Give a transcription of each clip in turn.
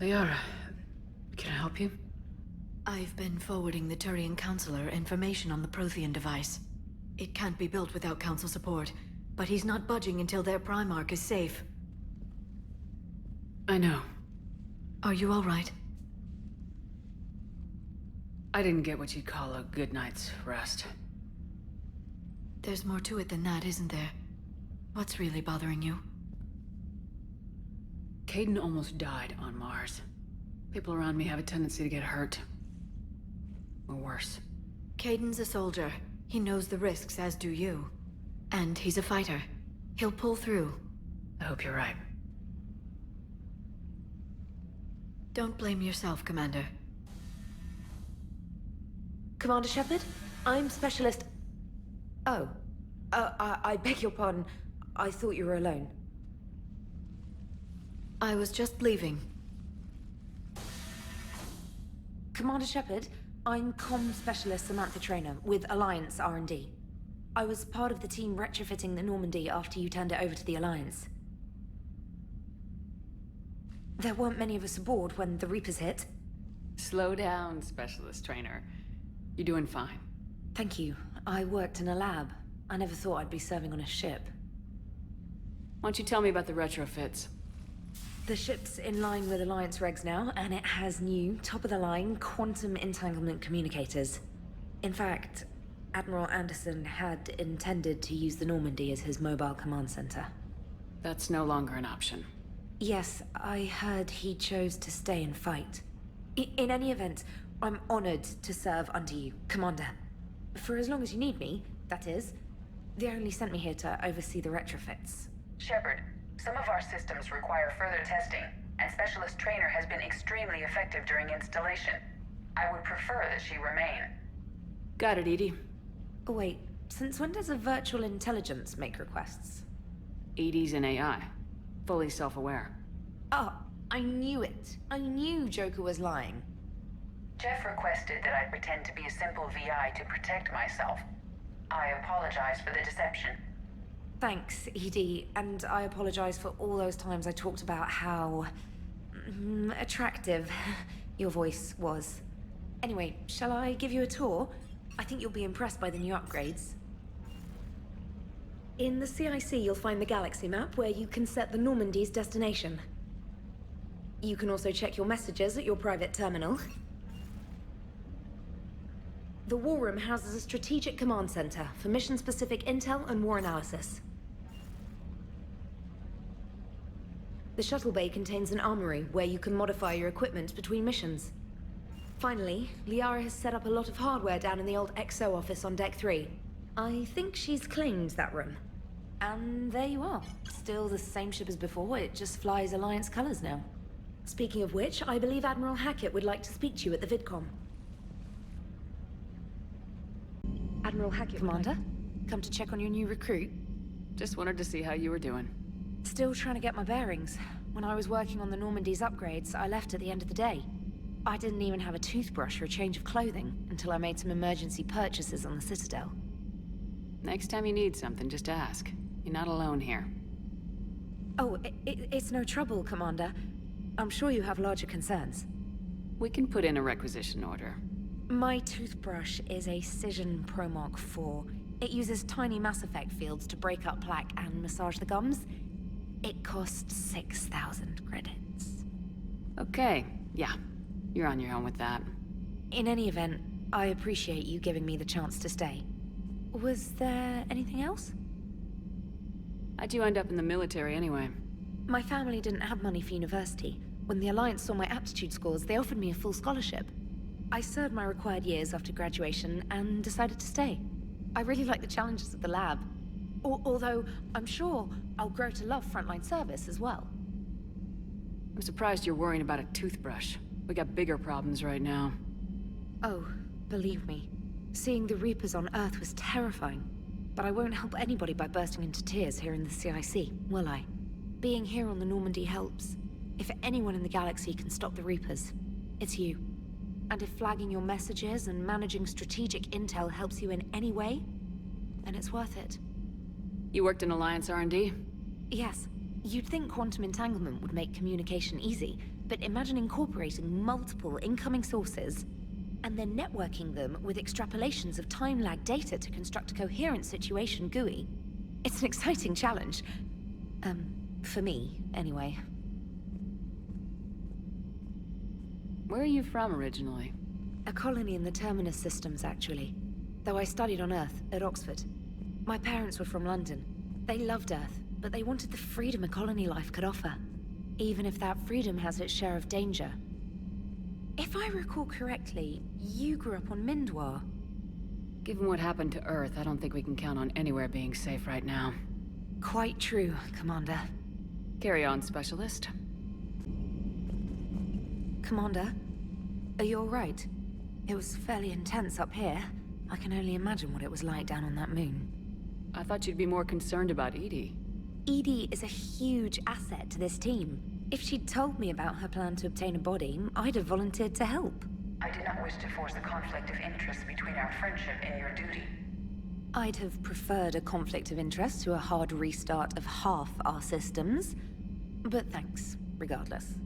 Liara, can I help you? I've been forwarding the Turian Counselor information on the Prothean device. It can't be built without Council support, but he's not budging until their Primarch is safe. I know. Are you all right? I didn't get what you'd call a good night's rest. There's more to it than that, isn't there? What's really bothering you? Caden almost died on Mars. People around me have a tendency to get hurt. Or worse. Caden's a soldier. He knows the risks, as do you. And he's a fighter. He'll pull through. I hope you're right. Don't blame yourself, Commander. Commander Shepard, I'm Specialist... Oh. I beg your pardon. I thought you were alone. I was just leaving. Commander Shepard, I'm Comm Specialist Samantha Traynor with Alliance R&D. I was part of the team retrofitting the Normandy after you turned it over to the Alliance. There weren't many of us aboard when the Reapers hit. Slow down, Specialist Traynor. You're doing fine. Thank you. I worked in a lab. I never thought I'd be serving on a ship. Why don't you tell me about the retrofits? The ship's in line with Alliance regs now, and it has new, top-of-the-line, quantum entanglement communicators. In fact, Admiral Anderson had intended to use the Normandy as his mobile command center. That's no longer an option. Yes, I heard he chose to stay and fight. In any event, I'm honored to serve under you, Commander. For as long as you need me, that is. They only sent me here to oversee the retrofits. Shepard, some of our systems require further testing, and Specialist Traynor has been extremely effective during installation. I would prefer that she remain. Got it, Edie. Oh wait, since when does a virtual intelligence make requests? Edie's an AI. Fully self-aware. Oh, I knew it. I knew Joker was lying. Jeff requested that I pretend to be a simple VI to protect myself. I apologize for the deception. Thanks, Edie, and I apologize for all those times I talked about how... attractive your voice was. Anyway, shall I give you a tour? I think you'll be impressed by the new upgrades. In the CIC, you'll find the galaxy map where you can set the Normandy's destination. You can also check your messages at your private terminal. The War Room houses a strategic command center for mission-specific intel and war analysis. The shuttle bay contains an armory where you can modify your equipment between missions. Finally, Liara has set up a lot of hardware down in the old XO office on Deck 3. I think she's claimed that room. And there you are. Still the same ship as before, it just flies Alliance colors now. Speaking of which, I believe Admiral Hackett would like to speak to you at the VidCom. Admiral Hackett, Commander. Come to check on your new recruit. Just wanted to see how you were doing. Still trying to get my bearings. When I was working on the Normandy's upgrades, I left at the end of the day. I didn't even have a toothbrush or a change of clothing until I made some emergency purchases on the Citadel. Next time you need something, just ask. You're not alone here. Oh, it's no trouble, Commander. I'm sure you have larger concerns. We can put in a requisition order. My toothbrush is a Cision Pro Mark IV. It uses tiny Mass Effect fields to break up plaque and massage the gums. It costs 6,000 credits. Okay, yeah. You're on your own with that. In any event, I appreciate you giving me the chance to stay. Was there anything else? How'd you end up in the military anyway? My family didn't have money for university. When the Alliance saw my aptitude scores, they offered me a full scholarship. I served my required years after graduation and decided to stay. I really like the challenges of the lab. Although, I'm sure I'll grow to love frontline service as well. I'm surprised you're worrying about a toothbrush. We got bigger problems right now. Oh, believe me. Seeing the Reapers on Earth was terrifying. But I won't help anybody by bursting into tears here in the CIC, will I? Being here on the Normandy helps. If anyone in the galaxy can stop the Reapers, it's you. And if flagging your messages and managing strategic intel helps you in any way, then it's worth it. You worked in Alliance R&D? Yes. You'd think quantum entanglement would make communication easy, but imagine incorporating multiple incoming sources and then networking them with extrapolations of time-lag data to construct a coherent situation GUI. It's an exciting challenge. For me, anyway. Where are you from originally? A colony in the Terminus systems, actually. Though I studied on Earth, at Oxford. My parents were from London. They loved Earth, but they wanted the freedom a colony life could offer. Even if that freedom has its share of danger. If I recall correctly, you grew up on Mindwar. Given what happened to Earth, I don't think we can count on anywhere being safe right now. Quite true, Commander. Carry on, Specialist. Commander, are you alright? It was fairly intense up here. I can only imagine what it was like down on that moon. I thought you'd be more concerned about Edie. Edie is a huge asset to this team. If she'd told me about her plan to obtain a body, I'd have volunteered to help. I did not wish to force a conflict of interest between our friendship and your duty. I'd have preferred a conflict of interest to a hard restart of half our systems. But thanks, regardless.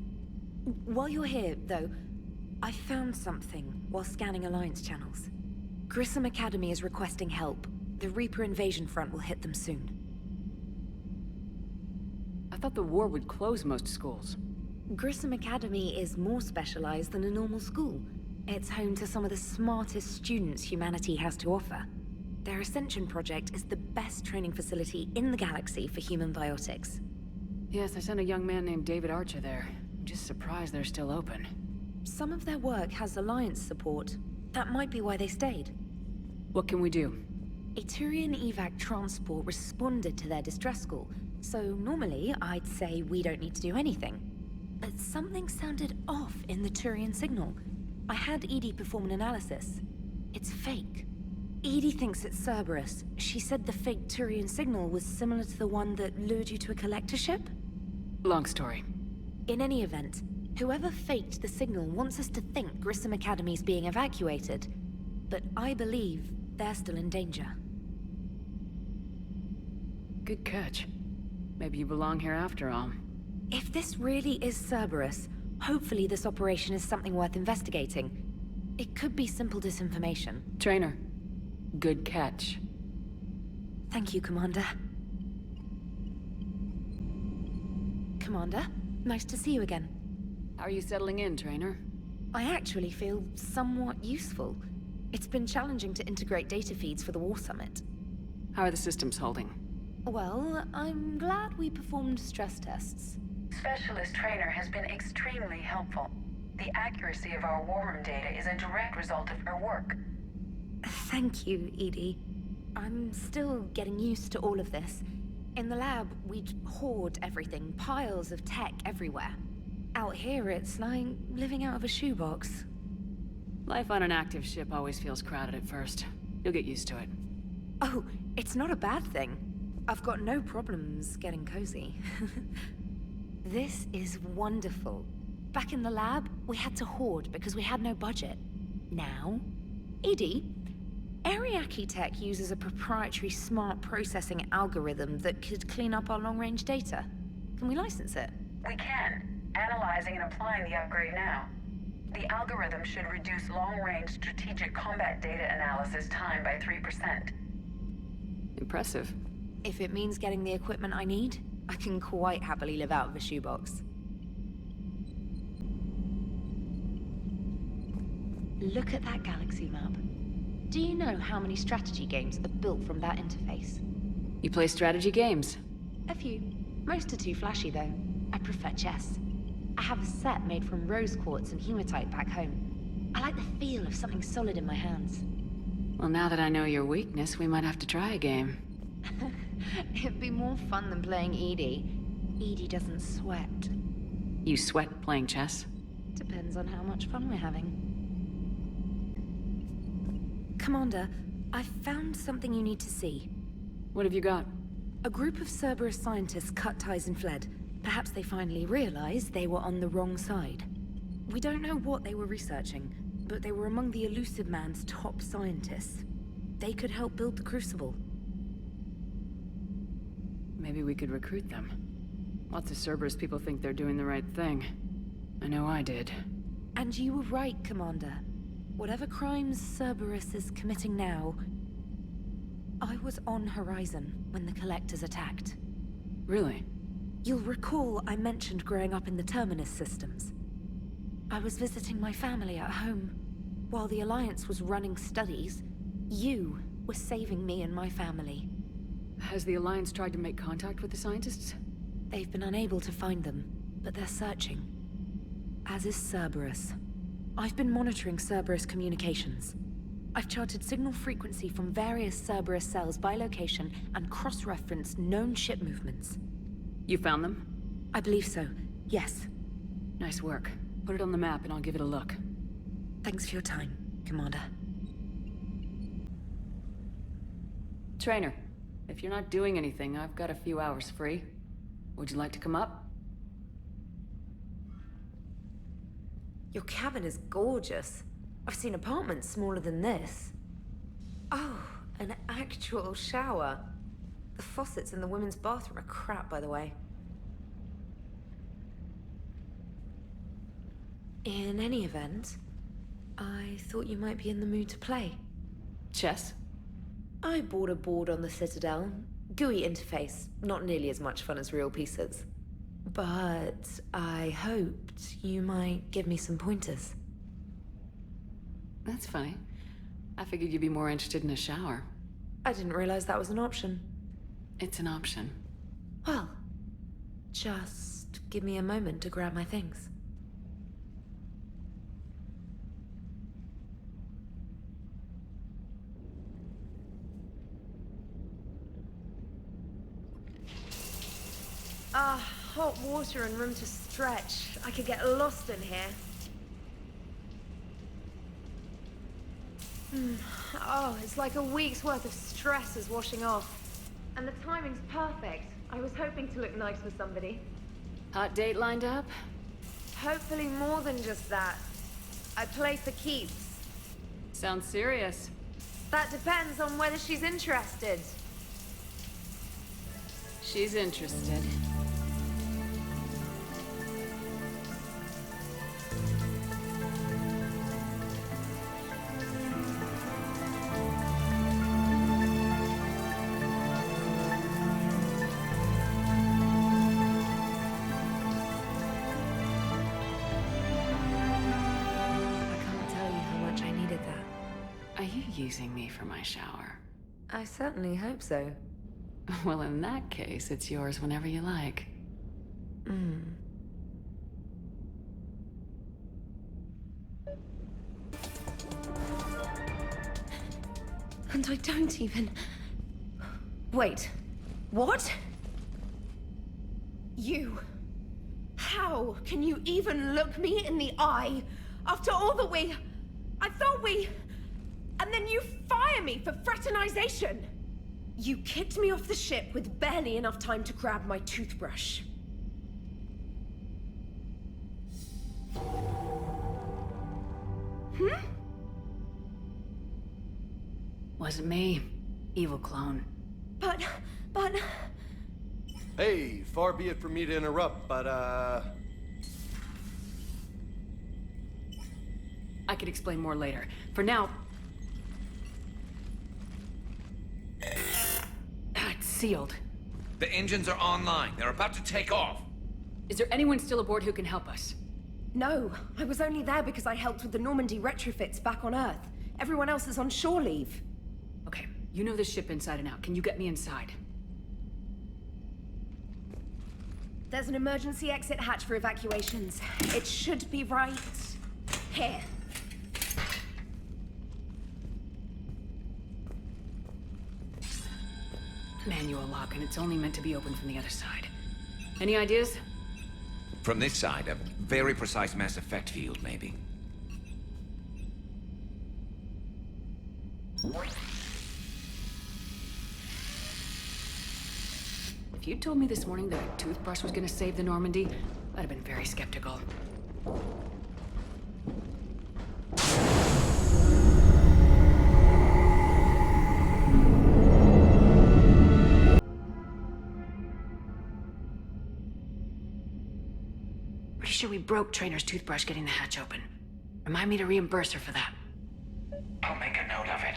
While you're here, though, I found something while scanning Alliance channels. Grissom Academy is requesting help. The Reaper invasion front will hit them soon. I thought the war would close most schools. Grissom Academy is more specialized than a normal school. It's home to some of the smartest students humanity has to offer. Their Ascension project is the best training facility in the galaxy for human biotics. Yes, I sent a young man named David Archer there. I'm just surprised they're still open. Some of their work has Alliance support. That might be why they stayed. What can we do? A Turian evac transport responded to their distress call, so normally I'd say we don't need to do anything. But something sounded off in the Turian signal. I had Edie perform an analysis. It's fake. Edie thinks it's Cerberus. She said the fake Turian signal was similar to the one that lured you to a collector ship? Long story. In any event, whoever faked the signal wants us to think Grissom Academy's being evacuated. But I believe they're still in danger. Good catch. Maybe you belong here after all. If this really is Cerberus, hopefully this operation is something worth investigating. It could be simple disinformation. Traynor, good catch. Thank you, Commander. Commander, nice to see you again. How are you settling in, Traynor? I actually feel somewhat useful. It's been challenging to integrate data feeds for the War Summit. How are the systems holding? Well, I'm glad we performed stress tests. Specialist Traynor has been extremely helpful. The accuracy of our war room data is a direct result of her work. Thank you, Edie. I'm still getting used to all of this. In the lab, we'd hoard everything, piles of tech everywhere. Out here, it's like living out of a shoebox. Life on an active ship always feels crowded at first. You'll get used to it. Oh, it's not a bad thing. I've got no problems getting cozy. This is wonderful. Back in the lab, we had to hoard because we had no budget. Now, Edie, Ariake Tech uses a proprietary smart processing algorithm that could clean up our long-range data. Can we license it? We can. Analyzing and applying the upgrade now. The algorithm should reduce long-range strategic combat data analysis time by 3%. Impressive. If it means getting the equipment I need, I can quite happily live out of a shoebox. Look at that galaxy map. Do you know how many strategy games are built from that interface? You play strategy games? A few. Most are too flashy, though. I prefer chess. I have a set made from rose quartz and hematite back home. I like the feel of something solid in my hands. Well, now that I know your weakness, we might have to try a game. It'd be more fun than playing Edie. Edie doesn't sweat. You sweat playing chess? Depends on how much fun we're having. Commander, I've found something you need to see. What have you got? A group of Cerberus scientists cut ties and fled. Perhaps they finally realized they were on the wrong side. We don't know what they were researching, but they were among the Elusive Man's top scientists. They could help build the Crucible. Maybe we could recruit them. Lots of Cerberus people think they're doing the right thing. I know I did. And you were right, Commander. Whatever crimes Cerberus is committing now, I was on Horizon when the Collectors attacked. Really? You'll recall I mentioned growing up in the Terminus systems. I was visiting my family at home. While the Alliance was running studies, you were saving me and my family. Has the Alliance tried to make contact with the scientists? They've been unable to find them, but they're searching. As is Cerberus. I've been monitoring Cerberus communications. I've charted signal frequency from various Cerberus cells by location and cross-referenced known ship movements. You found them? I believe so, yes. Nice work. Put it on the map and I'll give it a look. Thanks for your time, Commander. Traynor, if you're not doing anything, I've got a few hours free. Would you like to come up? Your cabin is gorgeous. I've seen apartments smaller than this. Oh, an actual shower. The faucets in the women's bathroom are crap, by the way. In any event, I thought you might be in the mood to play. Chess? I bought a board on the Citadel. GUI interface, not nearly as much fun as real pieces. But I hoped you might give me some pointers. That's funny. I figured you'd be more interested in a shower. I didn't realize that was an option. It's an option. Well, just give me a moment to grab my things. Hot water and room to stretch. I could get lost in here. Oh, it's like a week's worth of stress is washing off. And the timing's perfect. I was hoping to look nice with somebody. Hot date lined up? Hopefully more than just that. I play for keeps. Sounds serious. That depends on whether she's interested. She's interested. Using me for my shower. I certainly hope so. Well, in that case, it's yours whenever you like. And I don't even... Wait. What? You... How can you even look me in the eye after all that we... I thought we... And then you fire me for fraternization! You kicked me off the ship with barely enough time to grab my toothbrush. Wasn't me. Evil clone. But... Hey, far be it from me to interrupt, but I could explain more later. For now... It's sealed. The engines are online. They're about to take off. Is there anyone still aboard who can help us? No, I was only there because I helped with the Normandy retrofits back on Earth. Everyone else is on shore leave. Okay, you know the ship inside and out. Can you get me inside? There's an emergency exit hatch for evacuations. It should be right here. Manual lock, and it's only meant to be opened from the other side. Any ideas? From this side, a very precise mass effect field, maybe. If you'd told me this morning that a toothbrush was gonna save the Normandy, I'd have been very skeptical. sure we broke Traynor's toothbrush getting the hatch open. Remind me to reimburse her for that. I'll make a note of it.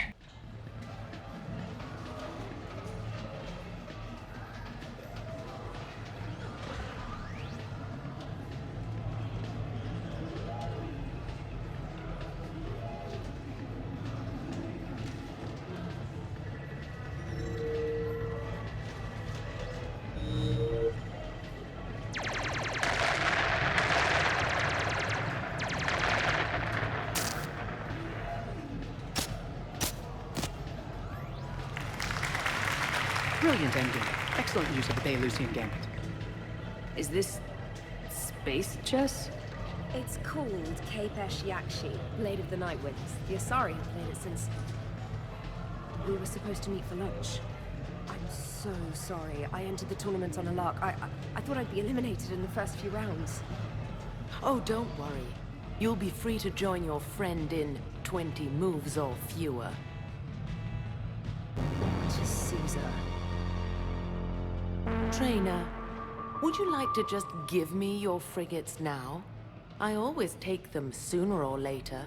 Brilliant ending. Excellent use of the Baylusian Gambit. Is this... space chess? It's called Kapesh Yakshi, Blade of the Night Winds. The Asari have played it since... we were supposed to meet for lunch. I'm so sorry. I entered the tournament on a lark. I thought I'd be eliminated in the first few rounds. Oh, don't worry. You'll be free to join your friend in 20 moves or fewer. Just Caesar. Traynor, would you like to just give me your frigates now? I always take them sooner or later.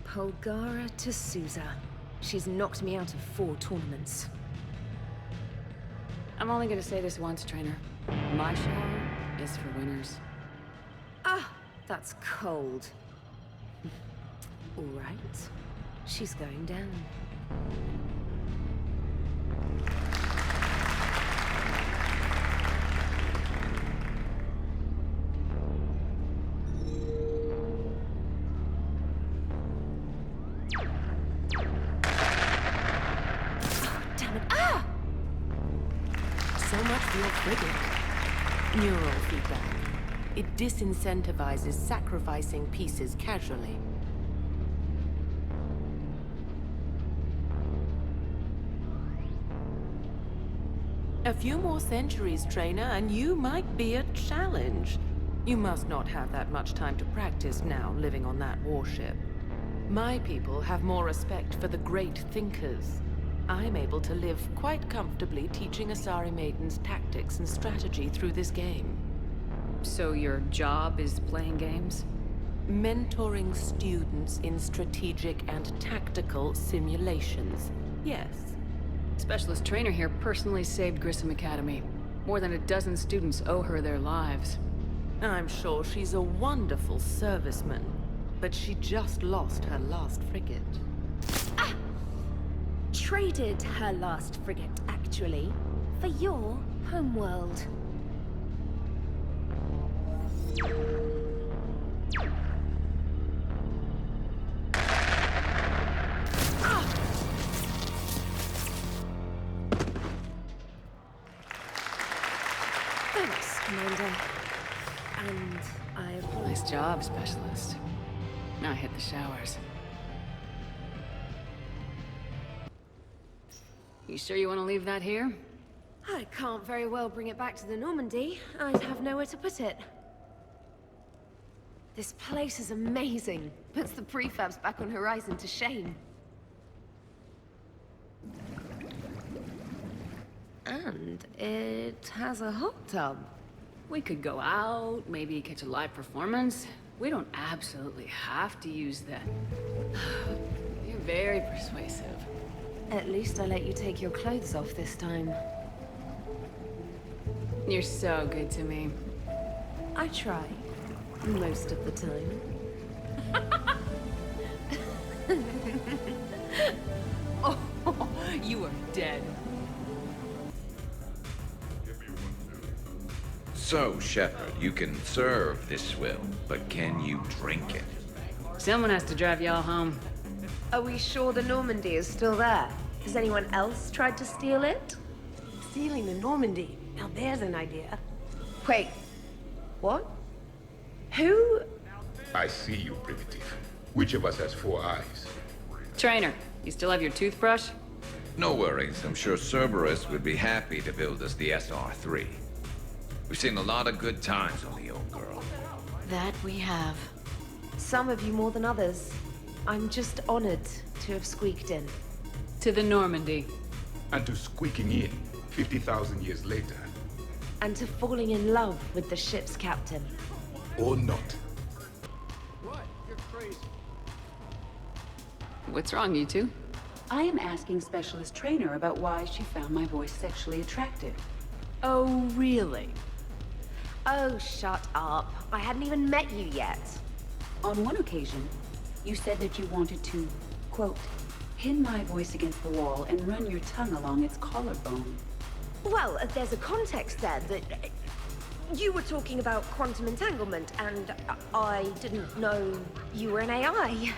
Polgara to Sousa. She's knocked me out of 4 tournaments. I'm only gonna say this once, Traynor. My shower is for winners. Ah, that's cold. All right. She's going down. Neural feedback. It disincentivizes sacrificing pieces casually. A few more centuries, Traynor, and you might be a challenge. You must not have that much time to practice now, living on that warship. My people have more respect for the great thinkers. I'm able to live quite comfortably teaching Asari maidens tactics and strategy through this game. So your job is playing games? Mentoring students in strategic and tactical simulations. Yes. Specialist Traynor here personally saved Grissom Academy. More than a dozen students owe her their lives. I'm sure she's a wonderful serviceman, but she just lost her last frigate. Traded her last frigate, actually, for your homeworld. Thanks, Commander. And I apologize. Nice job, Specialist. Now hit the showers. You sure you want to leave that here? I can't very well bring it back to the Normandy. I'd have nowhere to put it. This place is amazing. Puts the prefabs back on Horizon to shame. And it has a hot tub. We could go out, maybe catch a live performance. We don't absolutely have to use that. You're very persuasive. At least I let you take your clothes off this time. You're so good to me. I try. Most of the time. Oh, you are dead. So, Shepard, you can serve this swill, but can you drink it? Someone has to drive y'all home. Are we sure the Normandy is still there? Has anyone else tried to steal it? Stealing the Normandy. Now there's an idea. Wait. What? Who? I see you, Primitive. Which of us has 4 eyes? Traynor, you still have your toothbrush? No worries, I'm sure Cerberus would be happy to build us the SR3. We've seen a lot of good times on the old girl. That we have. Some of you more than others. I'm just honored to have squeaked in. To the Normandy. And to squeaking in 50,000 years later. And to falling in love with the ship's captain. or not. What? You're crazy. What's wrong, you two? I am asking Specialist Traynor about why she found my voice sexually attractive. Oh, really? Oh, shut up. I hadn't even met you yet. On one occasion, you said that you wanted to, quote, pin my voice against the wall and run your tongue along its collarbone. Well, there's a context there that... You were talking about quantum entanglement, and I didn't know you were an AI.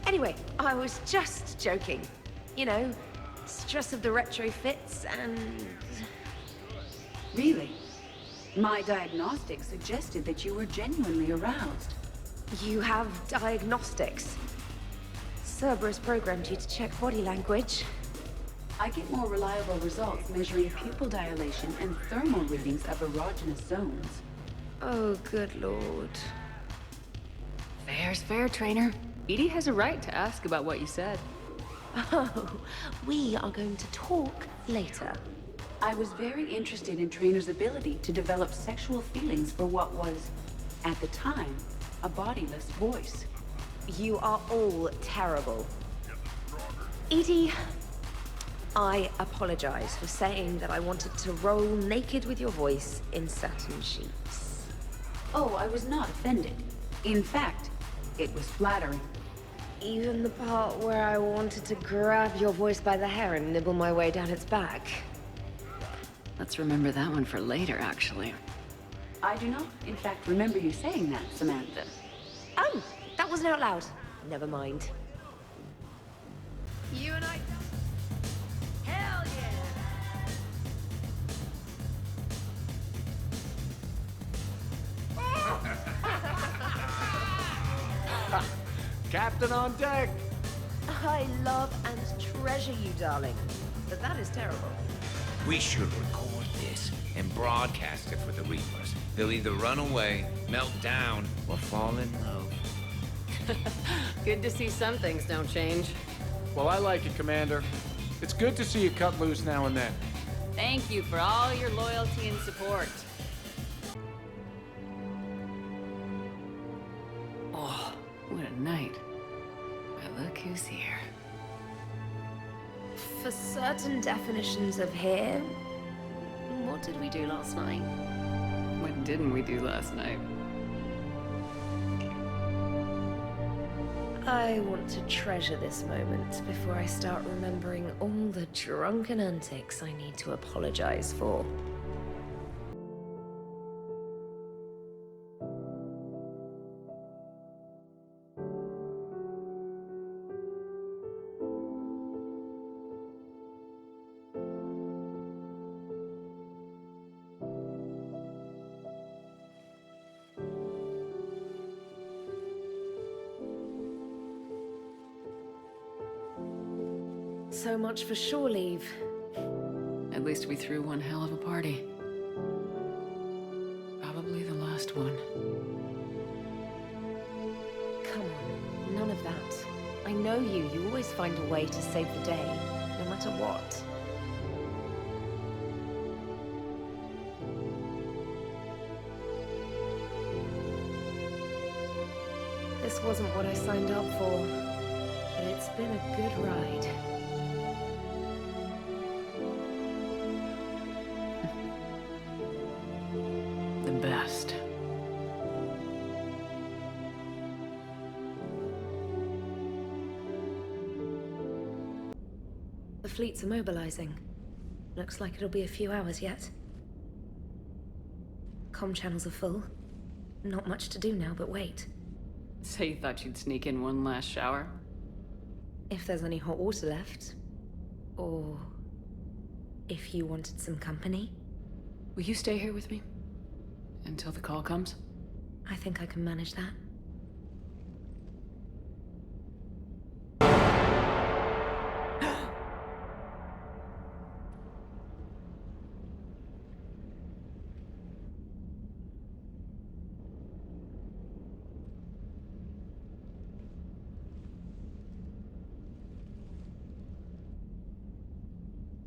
Anyway, I was just joking. You know, stress of the retrofits and... Really? My diagnostics suggested that you were genuinely aroused. You have diagnostics. Cerberus programmed you to check body language. I get more reliable results measuring pupil dilation and thermal readings of erogenous zones. Oh, good lord. Fair's fair, Traynor. Edie has a right to ask about what you said. Oh, we are going to talk later. I was very interested in Traynor's ability to develop sexual feelings for what was, at the time, a bodiless voice. You are all terrible. Edie, I apologize for saying that I wanted to roll naked with your voice in satin sheets. Oh, I was not offended. In fact, it was flattering. Even the part where I wanted to grab your voice by the hair and nibble my way down its back. Let's remember that one for later, actually. I do not, in fact, remember you saying that, Samantha. Oh, that wasn't out loud. Never mind. You and I... Hell yeah! Captain on deck! I love and treasure you, darling. But that is terrible. We should record this and broadcast it for the Reapers. They'll either run away, melt down, or fall in love. Good to see some things don't change. Well, I like it, Commander. It's good to see you cut loose now and then. Thank you for all your loyalty and support. Oh, what a night. But look who's here. For certain definitions of here, what did we do last night? What didn't we do last night? I want to treasure this moment before I start remembering all the drunken antics I need to apologize for. So much for shore leave. At least we threw one hell of a party. Probably the last one. Come on, none of that. I know you. You always find a way to save the day, no matter what. This wasn't what I signed up for, but it's been a good ride. The best. The fleets are mobilizing. Looks like it'll be a few hours yet. Comm channels are full. Not much to do now but wait. So you thought you'd sneak in one last shower? If there's any hot water left. Or... if you wanted some company. Will you stay here with me? Until the call comes? I think I can manage that.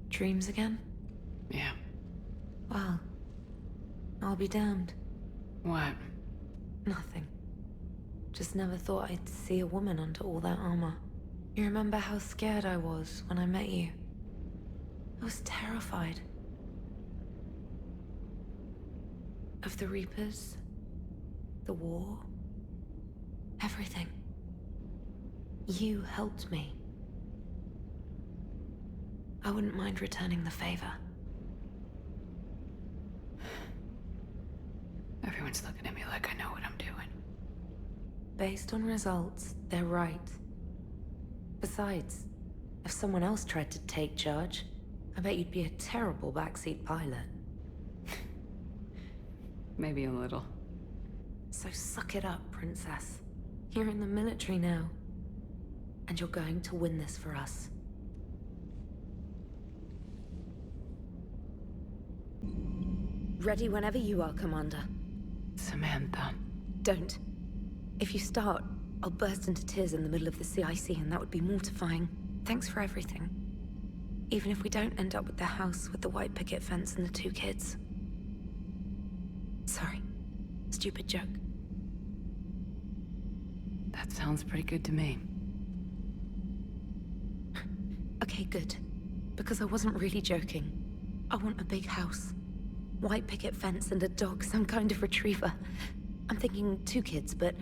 Dreams again? Yeah. Well, I'll be damned. What? Nothing. Just never thought I'd see a woman under all that armor. You remember how scared I was when I met you? I was terrified. Of the Reapers, the war, everything. You helped me. I wouldn't mind returning the favor. Everyone's looking at me like I know what I'm doing. Based on results, they're right. Besides, if someone else tried to take charge, I bet you'd be a terrible backseat pilot. Maybe a little. So suck it up, Princess. You're in the military now. And you're going to win this for us. Ready whenever you are, Commander. Samantha. Don't. If you start, I'll burst into tears in the middle of the CIC, and that would be mortifying. Thanks for everything. Even if we don't end up with the house with the white picket fence and the 2 kids. Sorry. Stupid joke. That sounds pretty good to me. Okay, good. Because I wasn't really joking. I want a big house. White picket fence and a dog, some kind of retriever. I'm thinking 2 kids, but...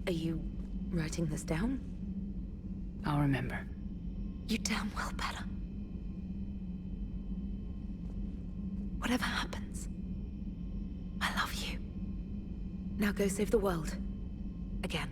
Are you writing this down? I'll remember. You damn well better. Whatever happens, I love you. Now go save the world. Again.